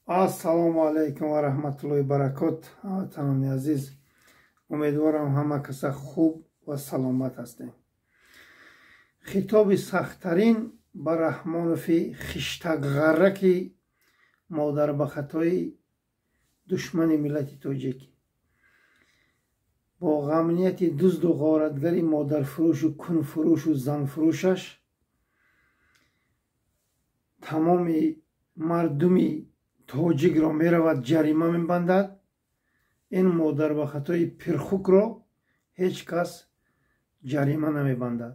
ассалому алайкум ва раҳматуллоҳи баракот. ҳамватанони азиз, умедворам ҳама каса хуб ва саломат ҳастем. хитоби сахттарин ба раҳмонови хиштагғарраки модарбахатои душмани миллати тоҷик, бо ғамнияти дузду ғоратгари модарфурӯшу кунфурӯшу занфурӯшаш тамоми мардуми тоҷикро меравад ҷарима мебандад. ин модарбахатои пирхукро ҳеҷ кас ҷарима намебандад.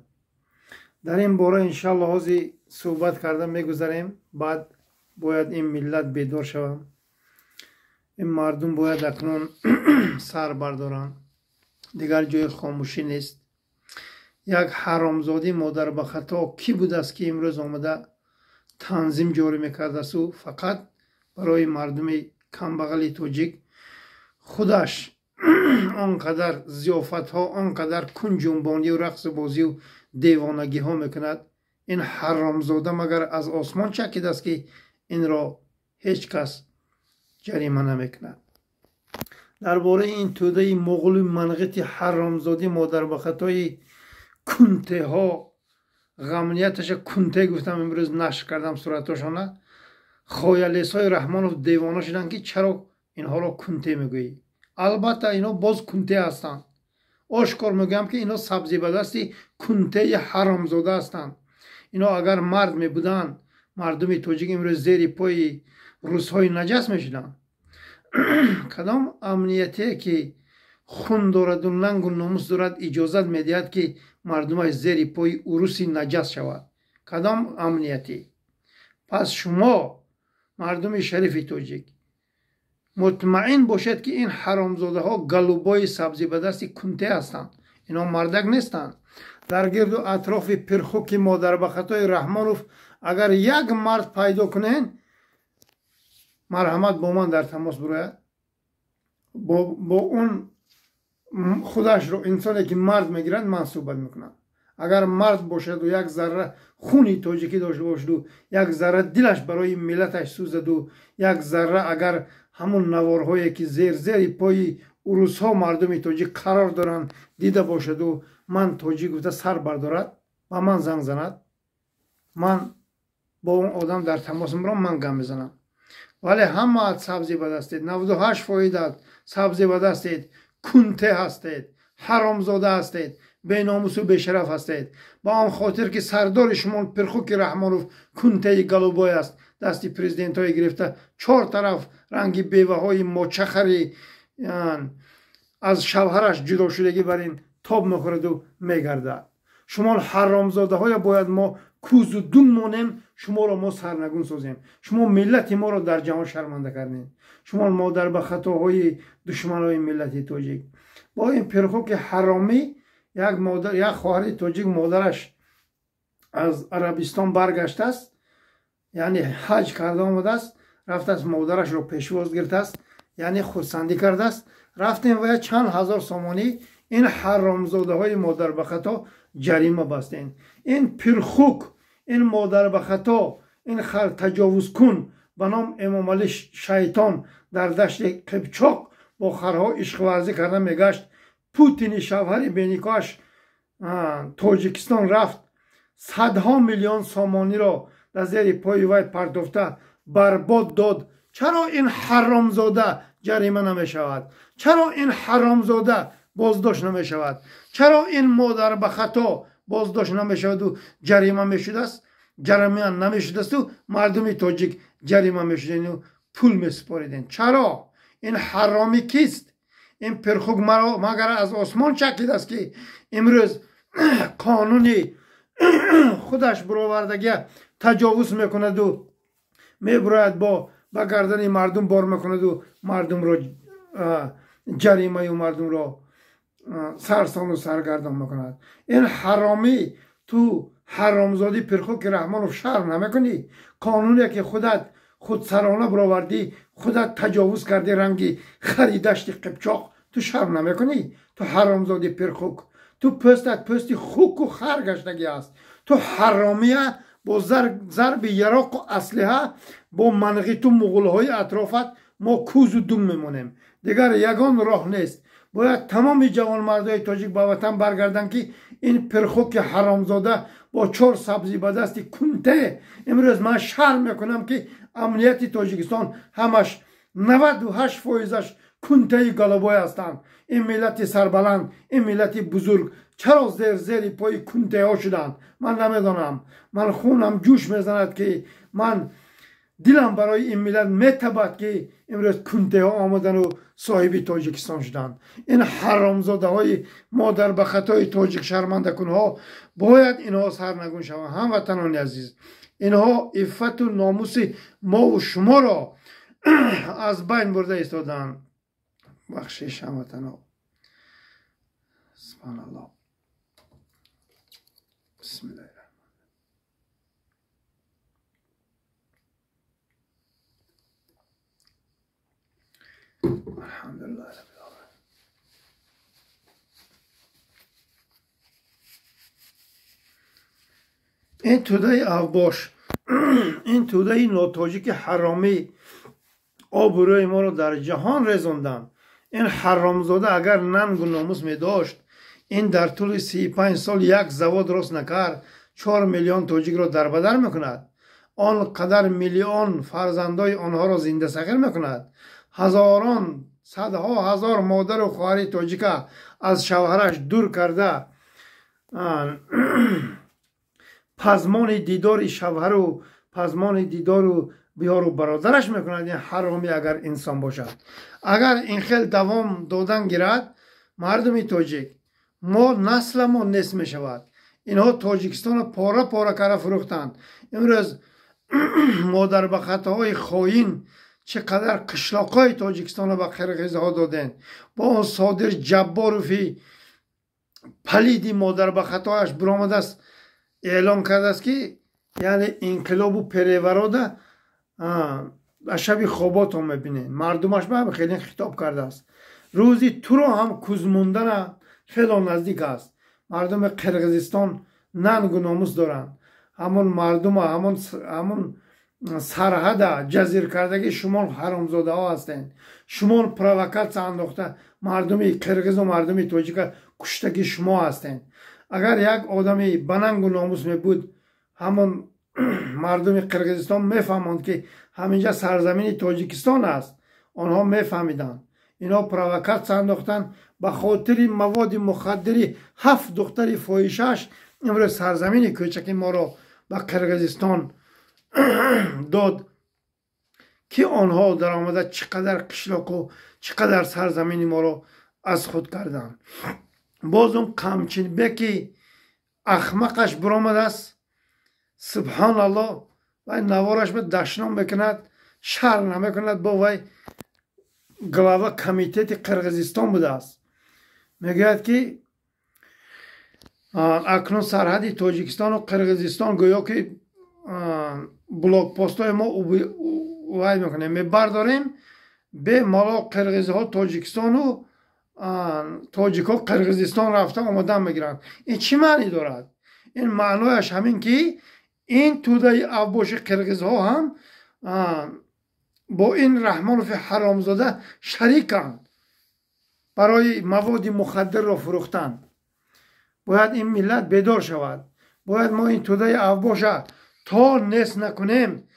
дар ин бора иншаллоҳ ҳози суҳбат карда мегузарем. баъд бояд ин миллат бедор шавад, ин мардум бояд акнун сар бардоранд. дигар ҷои хомӯшӣ нест. як ҳаромзоди модарбахато кӣ будааст ки имрӯз омада танзим ҷорӣ мекардасту фақат барои мардуми камбағали тоҷик худаш он қадар зиёфатҳо, он қадар кунҷунбонию рақсу бозию девонагиҳо мекунад. ин ҳаромзода магар аз осмон чакидааст ки инро ҳеҷ кас ҷарима намекунад. дар бораи ин тӯдаи муғулу манғити ҳаромзоди модарбахатои кунтеҳо, ғамниятташа кунте гуфтам, имрӯз нашр кардам суратҳошона. хоялесои раҳмонов девона шуданд ки чаро инҳоро кунте мегӯӣ. албатта инҳо боз кунте ҳастанд. ошкор мегӯям ки инҳо сабзибадасти кунтеи ҳаромзода ҳастанд. инҳо агар мард мебуданд, мардуми тоҷик имрӯз зери пои русҳои наҷас мешуданд. кадом амнияте ки хун дораду нангу номус дорад иҷозат медиҳад ки мардумаш зери пои уруси наҷас шавад? кадом амнияти? пас шумо мардуми шарифи тоҷик мутмаъин бошед ки ин ҳаромзодаҳо галубои сабзибадасти кунте ҳастанд. инҳо мардак нестанд. дар гирду атрофи пирхуки модарбахатои раҳмонов агар як мард пайдо кунен, марҳамат бо ман дар тамос бирояд, бо он худашро инсоне ки мард мегирад ман суҳбат мекунам. агар мард бошаду як зарра хуни тоҷикӣ дошта бошаду як зарра дилаш барои миллаташ сӯзаду як зарра агар ҳамун наворҳое ки зери пои урусҳо мардуми тоҷик қарор доранд дида бошаду ман тоҷик гуфта сар бардорад, ба ман занг занад, ман бо он одам дар тамос мебурам, ман гап мезанам. вале ҳамаат сабзибад ҳастед, 98% сабзибад ҳастед, кунте ҳастед, ҳаромзода ҳастед, беномусу бешараф ҳастед. ба он хотир ки сардори шумо пирхуки раҳмонов кунтеи галубой аст, дасти президентҳое гирифта 4 тараф ранги беваҳои мочахари аз шавҳараш ҷудошудагӣ бар ин тоб мехӯраду мегардад. шумо ҳаромзодаҳоя бояд мо кӯзу дум монем, шуморо мо сарнагун созем. шумо миллати моро дар ҷаҳон шарманда кардем. шумо модар ба хатоҳои душманои миллати тоҷик. бо ин пирхуки ҳаромӣ як хоҳари тоҷик модараш аз арабистон баргаштааст, яъне ҳаҷ карда омадааст, рафтааст модарашро пешвоз гирифтааст, яъне хурсандӣ кардааст. рафтем ва чанд ҳазор сомонӣ ин ҳаромзодаҳои модарбахато ҷарима бастем. ин пирхук, ин модарбахато, ин таҷовузкун ба ном эмомалӣ шайтон дар дашти қибчоқ бо харҳо ишқварзӣ карда мегашт. путини шавҳари беникоаш тоҷикистон рафт, садҳо миллион сомониро дар зери пои вай партофта барбод дод. чаро ин ҳаромзода ҷарима намешавад? чаро ин ҳаромзода боздошт намешавад? чаро ин модарбахато боздошт намешаваду ҷарима мешудааст? ҷарима намешудасту мардуми тоҷик ҷарима мешудену пул месупориден. чаро? ин ҳаромӣ кист? ин пирхук магар аз осмон чакидааст ки имрӯз қонуни худаш бировардагия таҷовуз мекунаду мебурояд ба гардани мардум бор мекунаду мардумро ҷаримаю мардумро сарсону саргардон мекунад. ин ҳаромӣ ту ҳаромзоди пирхуки раҳмонов шарм намекунӣ? қонуне ки худсарона бировардӣ, худат таҷовуз карди ранги хари дашти қибчоқ, ту шарм намекунӣ? ту ҳаромзоди пирхук, ту пӯстат пӯсти хуку хар гаштагӣ аст. ту ҳаромия با ضرب یراق و اسلحه با منغیت و مغولهای اطرافت ما کوز و دم میمونیم. دیگر یگان راه نیست. باید تمام جوانمردای تاجیک به وطن برگردن که این پرخوک حرامزاده با 4 سبزی به دست کنته. امروز من شرم میکنم که امنیت تاجیکستان همش 98% کنته گلابای هستند. این ملت سربلند، این ملت بزرگ چرا زیر پای کنته ها شدند؟ من نمیدانم. من خونم جوش میزند که من دلم برای این ملت میتبد که امروز کنته ها آمدن و صاحب تاجیکستان شدند. این حرامزاده های مادر به خطای تاجیک شرمنده کن ها باید اینها سرنگون شوند. هموطنان عزیز، اینها عفت و ناموس ما و شما را از بین برده ایستادند. بخشش هموطنان. سبحان الله. بسم الله الرحمن الرحیم. الحمدلله رب العالمین. این توده اوباش، این توده ناتاجیک حرامی آبروی ما را در جهان رساندند. این حرامزاده اگر ننگ و ناموس می داشت این در طول 35 سال یک زواد درست نکرد 4 میلیون تاجیک را در بدر میکند. آنقدر میلیون فرزندای آنها را زنده صغیر میکند. هزاران صدها هزار مادر و خواهر تاجیک از شوهرش دور کرده پزمان دیدار شوهر و پزمان دیدار و بیار و برادرش میکند. این حرامی اگر انسان باشد. اگر این خیل دوام دادن گیرد مردم تاجیک ما نسل ما نصف می شود. اینها تاجیکستان پاره پاره کرده فروختند. امروز مادر به خطاهای خواهین چقدر قشلاقای تاجیکستان به قرقیز ها دادن. با اون صادر جبار فی پلیدی مادر به خطایش برآمده است اعلان کرده است که یعنی انقلاب و پریوراده شب خوابات هم میبینه. مردمش به خیلی خطاب کرده است. روزی تو رو هم کوز موندن خیلی نزدیک است. مردم قرقیزستان ننگ و ناموس دارند. همون مردم همون سرحد جزیر کردگی شما حرامزاده ها هستند. شما پروکات انداخته مردم قرقیز و مردم تاجیک کشتگی شما هستند. اگر یک آدمی بننگ و ناموس می بود همون مردم قرقیزستان میفهمند که همینجا سرزمین تاجیکستان است. آنها میفهمیدند. اینا پروکات انداختن به خاطر مواد مخدری 7 دختر فاحشش امروز سرزمین کوچک ما را به قرقیزستان داد که آنها در آمده چقدر قشلاق و چقدر سرزمین ما را از خود کردند. باز اون قمچین بکی احمقش برآمده است. سبحان الله. و نوارش به دشنام بکند شر نمیکند. با وی گلاوه کمیته قرقیزستان بوده است. میگوید که اکنون سرحد تاجیکستان و قرقیزستان گویا که بلاک پست های ما وای میکنیم میبرداریم به مالا قرقیز ها تاجیکستان و تاجیک ها قرقیزستان رفته آمدن میگیرند. این چی معنی دارد؟ این معنایش همین که این توده اوباش قرقیز ها هم با این رحمانوف حرامزاده شریکند برای مواد مخدر را فروختن. باید این ملت بیدار شود. باید ما این توده اوباش تا نصف نکنیم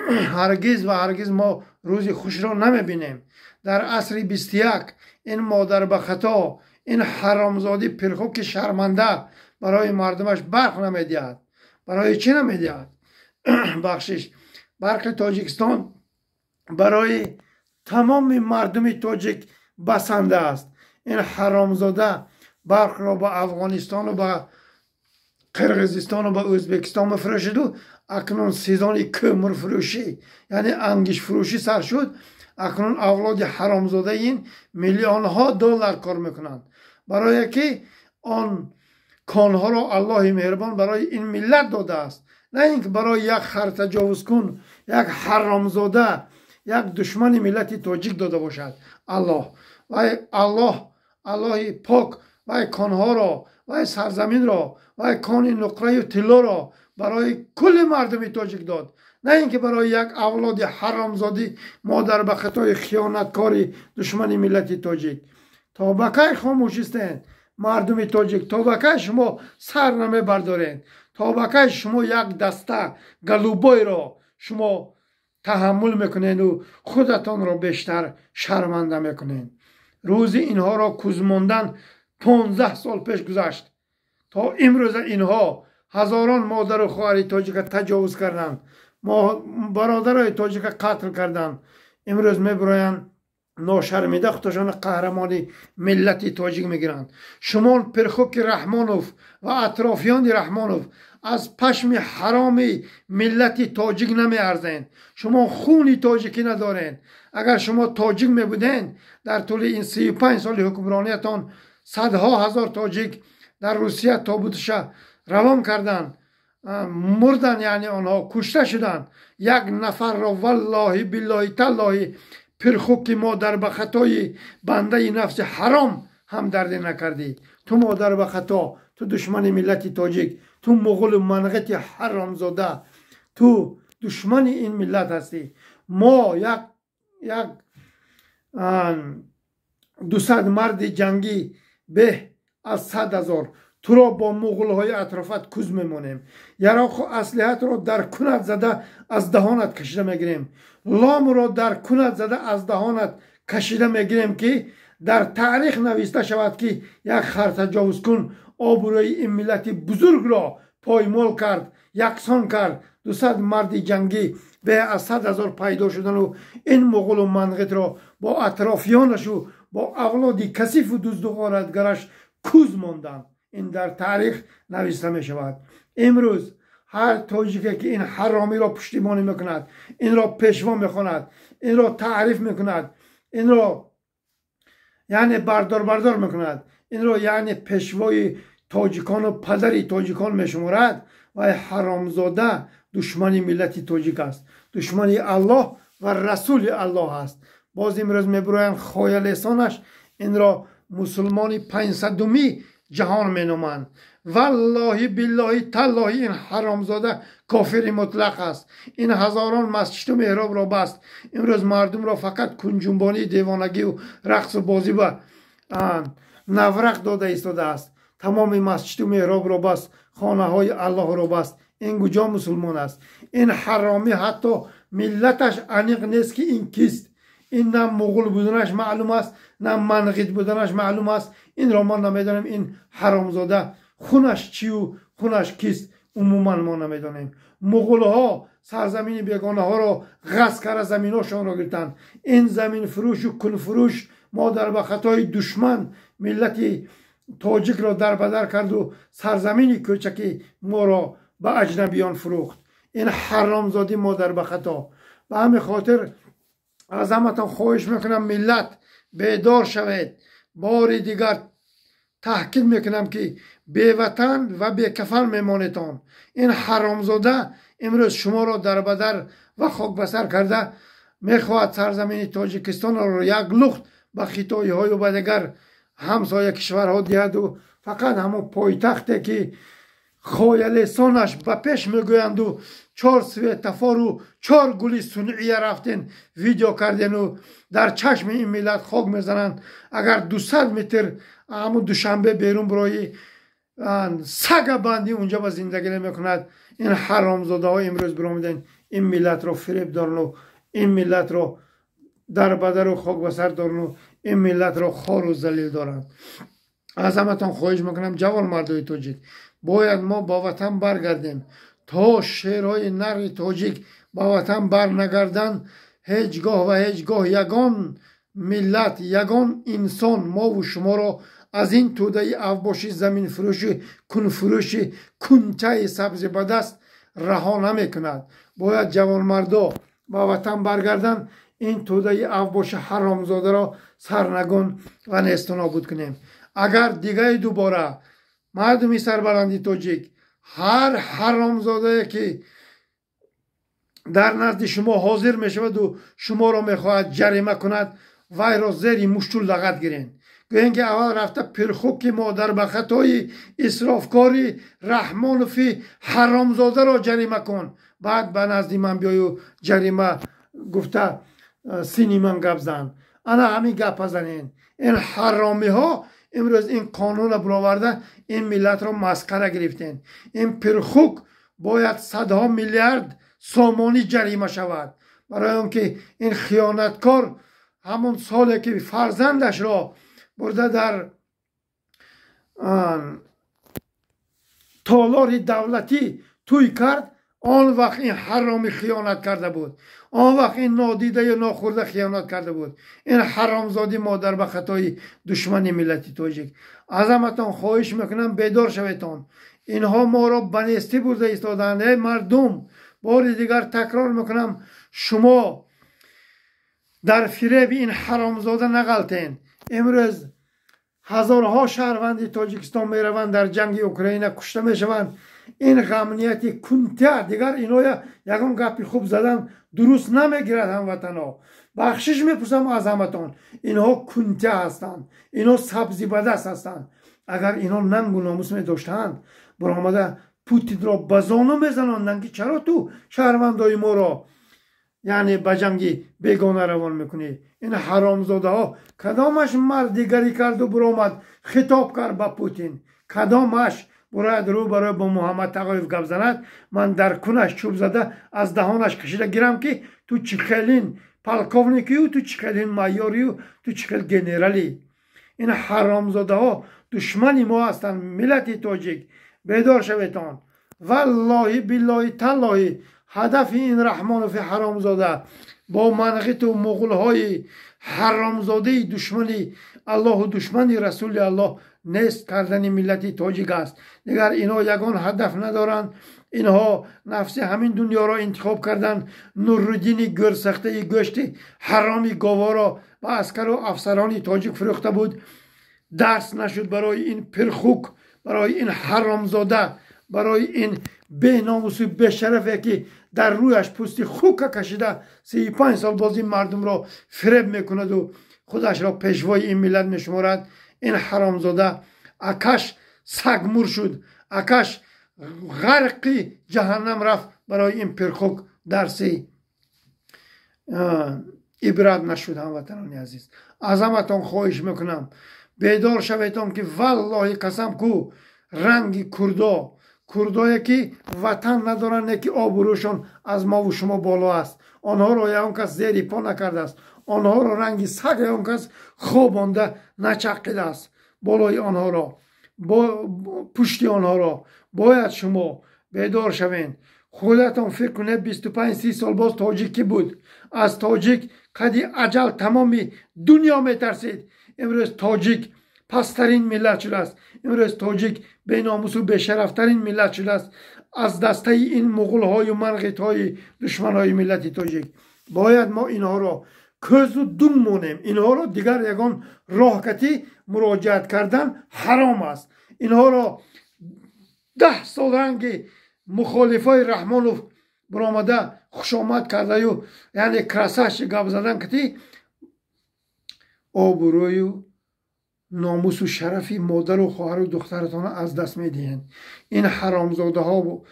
هرگز و هرگز ما روزی خوش را نمیبینیم. در عصر 21 این مادر به خطا این حرامزاده پرخوک شرمنده برای مردمش برق نمیدهد. برای چی نمیدهد؟ بخشش برق تاجیکستان برای تمام مردم تاجیک بسنده است. این حرامزاده برق را با افغانستان و با قرقیزستان و با ازبکستان مفروشد و اکنون سیزان کمر فروشی یعنی انگیش فروشی سر شد. اکنون اولاد حرامزاده این میلیون ها دلار کار میکنند برای که آن کانها را الله مهربان برای این ملت داده است. نه اینکه برای یک خر تجاوز کن یک حرامزاده یک دشمن ملت تاجیک داده باشد. الله و الله پاک و کانها را و سرزمین را و کان نقره و طلا را برای کل مردم تاجیک داد، نه اینکه برای یک اولاد حرامزادی مادر به خطای خیانتکاری دشمن ملت تاجیک. تا بکی خاموش استین مردم تاجیک، تا بکی شما سر نمی بردارین، تا بکی شما یک دسته گلوبای را شما تحمل میکنین و خودتان را بیشتر شرمنده میکنین. روزی اینها را کوزماندن 15 سال پیش گذشت. تا امروز اینها هزاران مادر و خواهر تاجیک تجاوز کردند، برادرای تاجیک قتل کردند. امروز میبراین ناشرمیده خودشان قهرمانی ملت تاجیک میگیرند. شما پرخوک رحمانوف و اطرافیان رحمانوف از پشم حرامی ملت تاجیک نمی ارزین. شما خونی تاجیکی ندارین. اگر شما تاجیک می بودین در طول این 35 سال حکمرانیتان صدها هزار تاجیک در روسیه تابوتش روان کردن، مردن، یعنی آنها کشته شدن. یک نفر را والله بالله تالله پرخوک مادر به خطای بنده نفس حرام هم دردی نکردی. تو مادر به خطا، تو دشمن ملت تاجیک، تو مغول منغت حرام زاده، تو دشمن این ملت هستی. ما یک 200 مرد جنگی به از 100,000 تو را با مغول های اطرافت کوز میمونیم. یراق اسلحت را در کنت زده از دهانت کشیده میگیریم. لام را در کنت زده از دهانت کشیده میگیریم که در تاریخ نوشته شود که یک خر تجاوز کن آبروی این ملت بزرگ را پایمال کرد، یکسان کرد. 200 مرد جنگی به از 100,000 پیدا شدن و این مغول و منغت را با اطرافیانش و با اولادی کثیف و دزد و غارتگرش کوز ماندن. این در تاریخ نوشته می شود. امروز هر تاجیکی که این حرامی را پشتیبانی میکند، این را پیشوا میخواند، این را تعریف میکند، این را یعنی بردار میکند، این را یعنی پیشوای تاجیکان و پدری تاجیکان میشمارد، و حرامزاده دشمن ملت تاجیک است، دشمن الله و رسول الله است. باز امروز میبروین خایه لسانش این را مسلمانی 500می جهان مینامند. والله بالله تالله این حرامزاده کافر مطلق است. این هزاران مسجد و محراب را بست. امروز مردم را فقط کنجنبانی، دیوانگی و رقص و بازی و نورق داده ایستاده است. تمام مسجد و محراب را بست، خانه های الله را بست. این کجا مسلمان است؟ این حرامی حتی ملتش انیق نیست که این کیست. این نه مغول بودنش معلوم است، نه منغیت بودنش معلوم است. این را ما نمیدانیم این حرامزاده خونش چی و خونش کیست، عموما ما نمیدانیم. مغول ها سرزمین بیگانه ها را غصب کرده، زمین هاشان را گرفتند. این زمین فروش و کل فروش مادر به خطای دشمن ملت تاجیک را در بدر کرد و سرزمین کوچکی ما را به اجنبیان فروخت. این حرامزادی مادر به خطا. به همین خاطر از همتان خواهش میکنم ملت بیدار شوید. بار دیگر تحقیق میکنم که بی وطن و بی کفن میمانیتان. این حرامزاده امروز شما را در بدر و خاک بسر کرده میخواهد سرزمین تاجیکستان را یک لخت به خطای های و دیگر همسایه کشورها دهد و فقط همون پایتختی که خایلستانش به پیش میگویند و 4 سویتفار و 4 گلی صنعی رفتین ویدیو کردین و در چشم این ملت خاک میزنند. اگر 200 متر همون دوشنبه بیرون برای سگ بندی اونجا با زندگی نمیکند. این حرامزاده ها امروز برآمدن این ملت را فریب دارن و این ملت را در بدر و خاک بسر دارن و این ملت را خار و ذلیل دارن. از همتان خواهش میکنم جوان مردای تاجیک، باید ما با وطن برگردیم. تا شیرهای نر تاجیک با وطن بر نگردن، هیچگاه و هیچگاه یگان ملت، یگان انسان ما و شما را از این توده اوباشی، زمین فروشی، کن فروشی، کنچه سبز بدست رها نمی کند. باید جوان مردا با وطن برگردن، این توده اوباش حرامزاده را سرنگون و نیست و نابود کنیم. اگر دیگه دوباره مردمی سربلندی تاجیک هر حرامزاده که در نزد شما حاضر می شود و شما را می خواهد جریمه کند، وی را زیر مشتول لغت گیرین. گویند که اول رفته پرخوک مادر به خطای اسرافکاری رحمانوفی حرامزاده را جریمه کن، بعد به نزدی من بیای و جریمه گفته سینی من گپ زن. انا همین گپ زنین. این حرامی ها امروز این قانون برآورده این ملت را مسخره گرفتین. این پرخوک باید صدها میلیارد سامانی جریمه شود، برای آنکه این خیانتکار همون سالی که فرزندش را برده در تالار دولتی توی کرد، آن وقت این حرامی خیانت کرده بود، آن وقت این نادیده یا ناخورده خیانت کرده بود. این حرامزادی مادر به خطای دشمنی ملتی تاجیک. عظمتان خواهش میکنم بیدار شویتان. اینها ما را بنیستی برده ایستادند. ای مردم، بار دیگر تکرار میکنم، شما در فریب این حرامزاده نغلطین. امروز هزارها شهروند تاجیکستان میروند در جنگ اوکراین کشته میشوند. این غمنیتی کنته دیگر اینا یکم گپی خوب زدن درست نمیگیرد. هموطنا بخشش میپرسم از همتان، اینها کنته هستند، اینا سبزی بدست هستند. اگر اینا ننگ و ناموس میداشتند برآمده پوتین را بزانو میزناندند که چرا تو شهروندای ما را یعنی به جنگی بیگانه روان میکنی. این حرامزاده ها کدامش مردیگری کرد و برآمد خطاب کرد به پوتین؟ کدامش برای رو برای با محمد تقایف گپ زند؟ من در کنش چوب زده از دهانش کشیده گیرم که تو چخلین پالکوونیکی و تو چخلین مایوری و تو چخل گنرالی. این حرامزاده ها دشمنی ما هستند. ملت تاجیک بیدار شویتان. والله بالله تالله هدف این رحمانوف حرامزاده با منقط و مغول های حرامزاده دشمنی الله و دشمنی رسول الله نیست کردن ملت تاجیک است. دیگر اینها یگان هدف ندارند. اینها نفس همین دنیا را انتخاب کردن. نورالدین گرسخته گشتی حرامی گاوا را با عسکر و افسرانی تاجیک فروخته بود. درس نشد برای این پرخوک، برای این حرامزاده، برای این به ناموس و به شرفی که در رویش پوستی خوک کشیده 35 سال بازی مردم را فریب میکند و خودش را پیشوای این ملت میشمارد. این حرامزاده اکش سگمور شد، اکش غرقی جهنم رفت. برای این پرخوک درسی عبرت نشد. هموطنان عزیز، عظمتان خواهش میکنم بیدار شویتان که والله قسم کو رنگ کردایی که وطن ندارن، که آبروشان از ما و شما بالا است، آنها را یکان کس زیر پا نکرده است، آنها را رنگ سگ یکان کس خوابانده نچقیده است. بالای آنها را پشتی آنها را باید شما بیدار شوین. خودتان فکر کنید 25-30 سال باز تاجیکی بود. از تاجیک قدی اجل تمامی دنیا میترسید. امروز تاجیک پسترین ملت شده است. امروز تاجیک به ناموس و به شرفترین ملت شده است از دسته این مغول های و منقط های دشمن های ملت تاجیک. باید ما اینها را کز و دم مونیم. اینها را دیگر یگان راهکتی مراجعت کردن حرام است. اینها را 10 سال رنگ مخالفای رحمانوف برآمده خوشامد کرده و یعنی کرسش گپ زدن کتی آبروی و ناموس و شرفی مادر و خواهر و دخترتان از دست میدین. این حرامزاده ها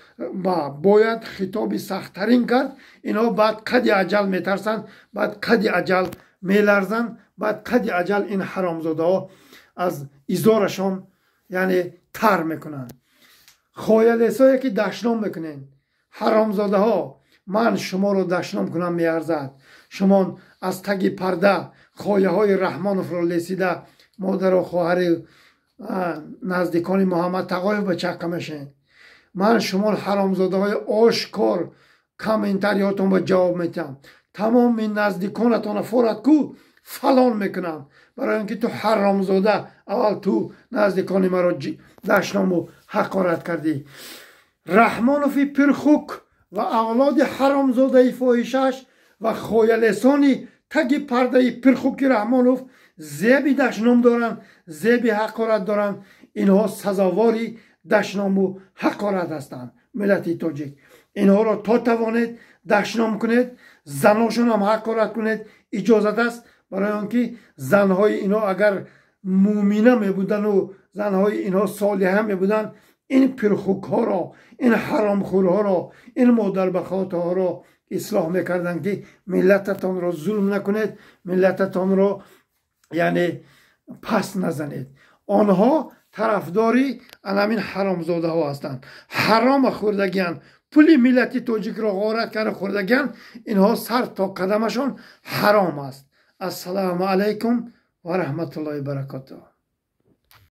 باید خطاب سختترین کرد. اینها بعد قد اجل میترسن، بعد قد اجل میلرزن، بعد قد اجل این حرامزاده ها از ایزارشان یعنی تر میکنن. خایلیسایی که دشنام میکنین حرامزاده ها، من شما رو دشنام کنم میارزد. شما از تگ پرده خایه های رحمانوف را لیسیده مادر و خواهر نزدیکان محمد تقایف به چکه میشین. من شما حرامزاده های آشکار کامنتاریاتون با جواب میتم. تمام این نزدیکانتان فورت کو فلان میکنم، برای اینکه تو حرامزاده اول تو نزدیکان مرا دشنام و حقارت کردی. رحمانوفی پرخوک و اولاد حرامزاده فاحشش و خایلیسانی تگ پرده پرخوکی رحمانوف زیبی دشنام دارن، زیبی حقارت دارن. اینها سزاواری دشنام و حقارت هستند. ملت تاجیک اینها را تا توانید دشنام کنید، زناشون هم حقارت کنید. اجازت است، برای آنکه زنهای اینا اگر مومینه می بودن و زنهای اینها صالحه می بودن، این پرخوک ها را، این حرامخور ها را، این مادر بخوات ها را اصلاح میکردن که ملتتان را ظلم نکنید، ملتتان را یعنی پس نزنید. آنها طرفداری همین حرامزاده ها هستند، حرام خوردگیان، پول ملت تاجیک را غارت کرده خوردگیان. اینها سر تا قدمشان حرام است. السلام علیکم و رحمت الله و برکاته.